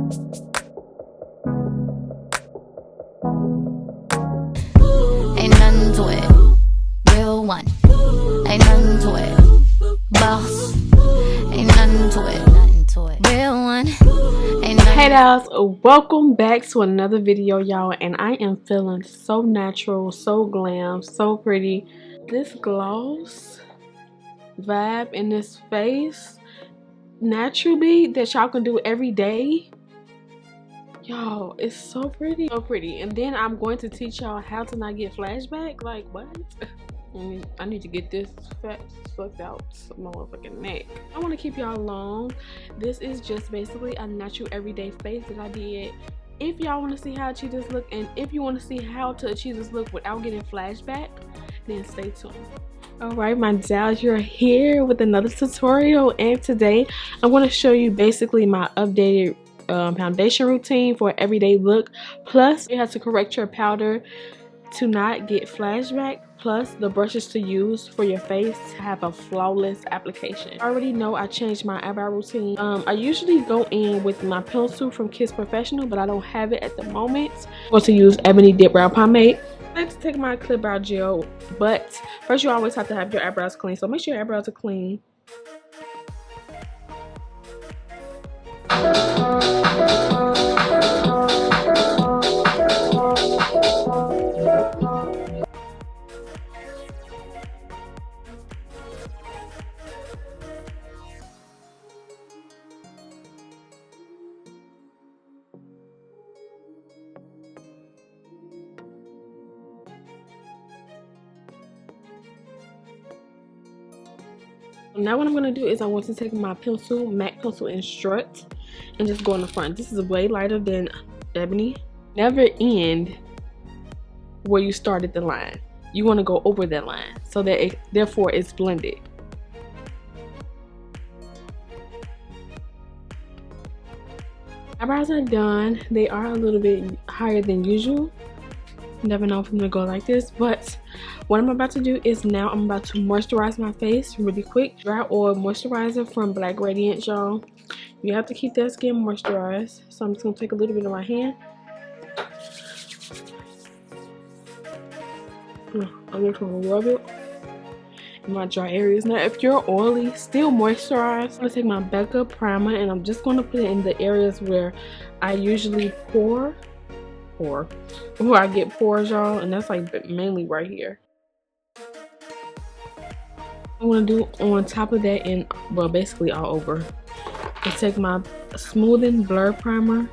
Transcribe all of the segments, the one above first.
Ain't nothing to it. Real one. Ain't nothing to it. Boss. Ain't nothing to it. Nothing to it. Real one. Ain't nothing. Hey guys, welcome back to another video, y'all. And I am feeling so natural, so glam, so pretty. This gloss vibe in this face naturally that y'all can do every day. Y'all, it's so pretty, so pretty. And then I'm going to teach y'all how to not get flashback. Like, what? I need to get this fat sucked out my motherfucking neck. I want to keep y'all long. This is just basically a natural everyday face that I did. If y'all want to see how to achieve this look, and if you want to see how to achieve this look without getting flashback, then stay tuned. Alright, my dolls, you're here with another tutorial, and today I'm going to show you basically my updated foundation routine for an everyday look. Plus, you have to correct your powder to not get flashback, plus the brushes to use for your face to have a flawless application. I already know I changed my eyebrow routine. I usually go in with my pencil from Kiss Professional, but I don't have it at the moment. I'm going to use Ebony Dip Brow Pomade. I like to take my clip brow gel, but first you always have to have your eyebrows clean, so make sure your eyebrows are clean. Now what I'm going to do is I want to take my pencil, MAC pencil in Strut, and just go in the front. This is way lighter than Ebony. Never end where you started the line. You want to go over that line so that therefore it's blended. Eyebrows are done. They are a little bit higher than usual. Never know if I'm gonna go like this, but what I'm about to do is now I'm about to moisturize my face really quick. Dry oil moisturizer from Black Radiance, y'all. You have to keep that skin moisturized, so I'm just gonna take a little bit of my hand. I'm just gonna rub it in my dry areas. Now if you're oily, still moisturize. I'm gonna take my Becca primer and I'm just gonna put it in the areas where I usually where I get pores, y'all, and that's like mainly right here. I want to do on top of that, and well, basically all over, I take my smoothing blur primer.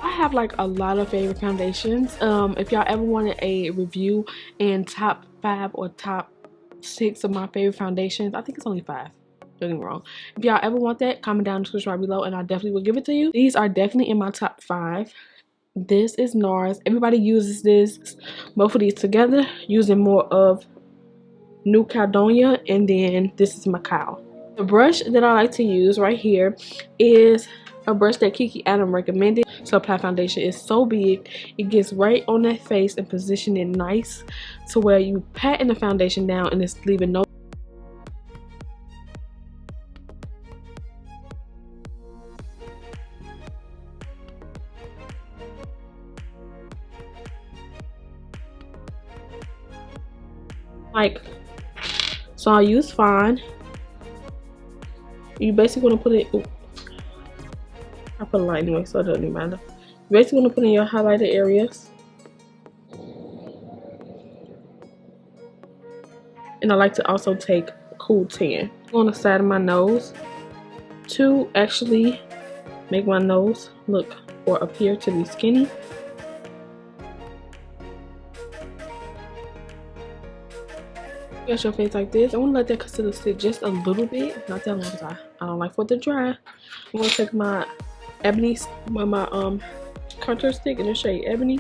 I have like a lot of favorite foundations. If y'all ever wanted a review and top 5 or top 6 of my favorite foundations, I think it's only 5. Don't get me wrong. If y'all ever want that, comment down in the description right below and I definitely will give it to you. These are definitely in my top 5. This is NARS. Everybody uses this, both of these together, using more of New Caledonia, and then this is Macao. The brush that I like to use right here is a brush that Kiki Adam recommended to apply foundation. It's so big, it gets right on that face and position it nice to where you patting the foundation down and it's leaving no. Like, so I'll use Fawn. You basically want to put it, I put a light anyway, so it doesn't matter. You basically want to put in your highlighted areas. And I like to also take Cool Tan on the side of my nose to actually make my nose look or appear to be skinny. Got your face like this. I want to let that concealer sit just a little bit, not that long, because I don't like for it to dry. I'm going to take my Ebony, my contour stick in the shade Ebony,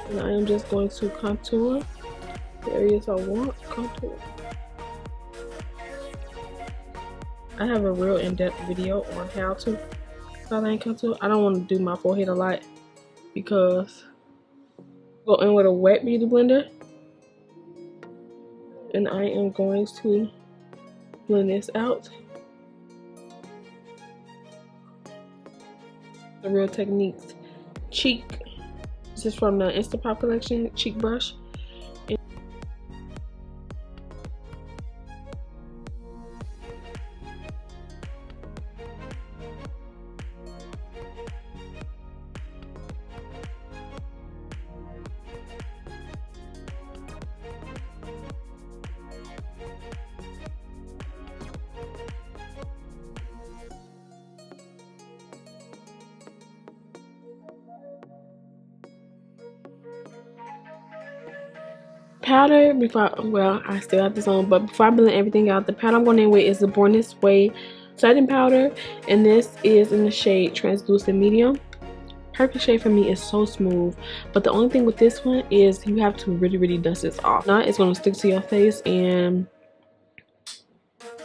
and I am just going to contour the areas I want contour. I have a real in-depth video on how to highlight contour. I don't want to do my forehead a lot because go in with a wet beauty blender. And I am going to blend this out. The Real Techniques cheek. This is from the Instapop collection, cheek brush. Powder before, well, I still have this on, but before I blend everything out, the powder I'm going in with is the Born This Way setting powder, and this is in the shade Translucent Medium. Perfect shade for me. Is so smooth, but the only thing with this one is you have to really dust this off. Not it's going to stick to your face, and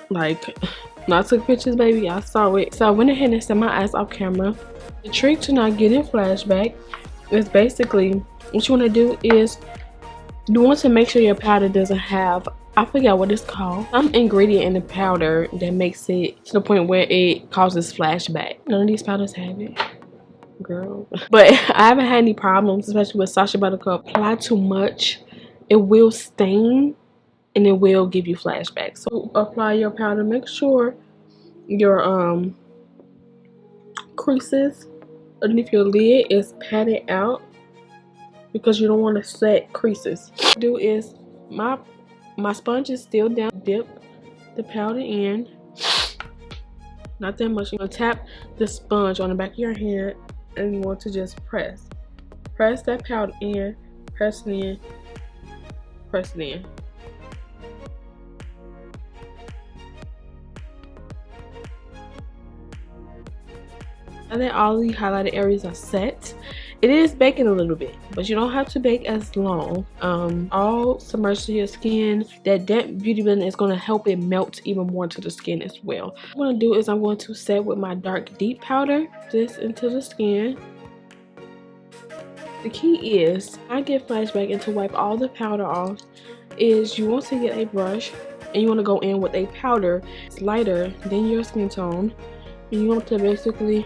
like, when I took pictures, baby, I saw it. So I went ahead and set my eyes off camera. The trick to not getting flashback is basically what you want to do is you want to make sure your powder doesn't have, I forget what it's called, some ingredient in the powder that makes it to the point where it causes flashback. None of these powders have it, girl. But I haven't had any problems, especially with Sacha Buttercup. Apply too much, it will stain and it will give you flashbacks. So apply your powder. Make sure your creases underneath your lid is patted out, because you don't want to set creases. What I do is my sponge is still down. Dip the powder in, not that much. You're gonna tap the sponge on the back of your hand, and you want to just press that powder in, press it in, press it in. Now that all the highlighted areas are set, it is baking a little bit, but you don't have to bake as long. All submerged to your skin. That damp beauty blend is going to help it melt even more into the skin as well. What I'm going to do is I'm going to set with my dark deep powder this into the skin. The key is, I get flashback and to wipe all the powder off, is you want to get a brush and you want to go in with a powder that's lighter than your skin tone, and you want to basically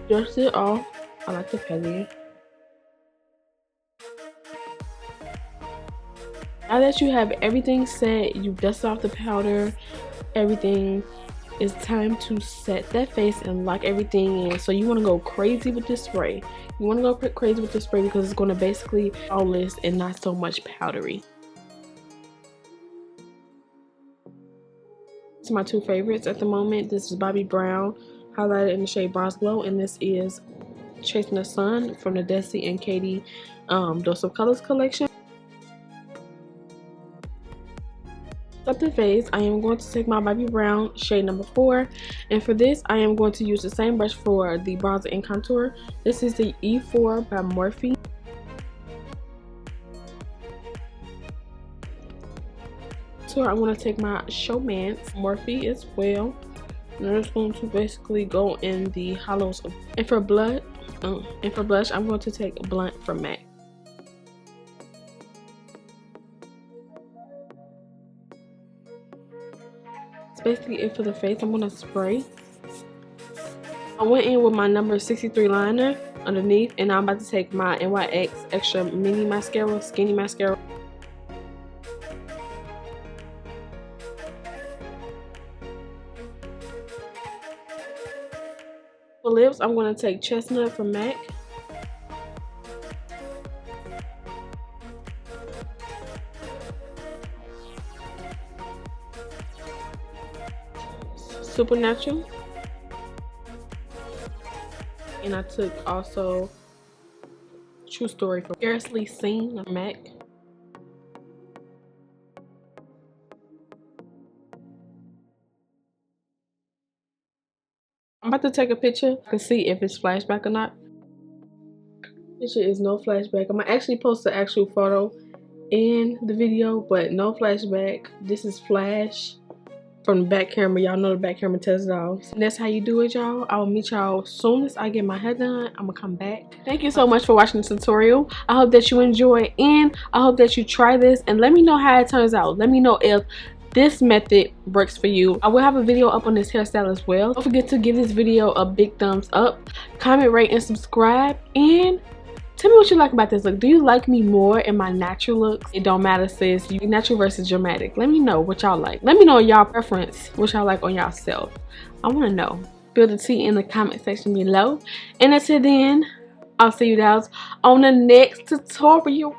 dust it off. I like to pat it. Now that you have everything set, you dust off the powder, everything, it's time to set that face and lock everything in. So you want to go crazy with this spray. You want to go crazy with this spray because it's going to basically flawless and not so much powdery. These are my two favorites at the moment. This is Bobbi Brown, highlighted in the shade Bronze Glow, and this is Chasing the Sun from the Desi and Katy Dose of Colors collection. Up the face, I am going to take my Bobbi Brown shade number 4, and for this I am going to use the same brush for the bronzer and contour. This is the E4 by Morphe. So I'm going to take my Showmance Morphe as well, and I'm just going to basically go in the hollows of, and for blush I'm going to take Blunt from MAC. That's basically it for the face. I'm going to spray. I went in with my number 63 liner underneath, and I'm about to take my NYX Extra Mini Mascara, Skinny Mascara. For lips, I'm going to take Chestnut from MAC. Supernatural. And I took also True Story from Scarily Seen from MAC. I'm about to take a picture to see if it's flashback or not. Picture is no flashback. I'm gonna actually post the actual photo in the video, but no flashback. This is flash from the back camera. Y'all know the back camera tells it all. And that's how you do it, y'all. I will meet y'all soon as I get my hair done. I'm gonna come back. Thank you so much for watching the tutorial. I hope that you enjoy, and I hope that you try this and let me know how it turns out. Let me know if this method works for you. I will have a video up on this hairstyle as well. Don't forget to give this video a big thumbs up, comment, rate, and subscribe, and tell me what you like about this look. Do you like me more in my natural looks? It don't matter, sis. You natural versus dramatic. Let me know what y'all like. Let me know y'all preference, what y'all like on y'all self. I want to know. Spill the tea in the comment section below. And until then, I'll see you guys on the next tutorial.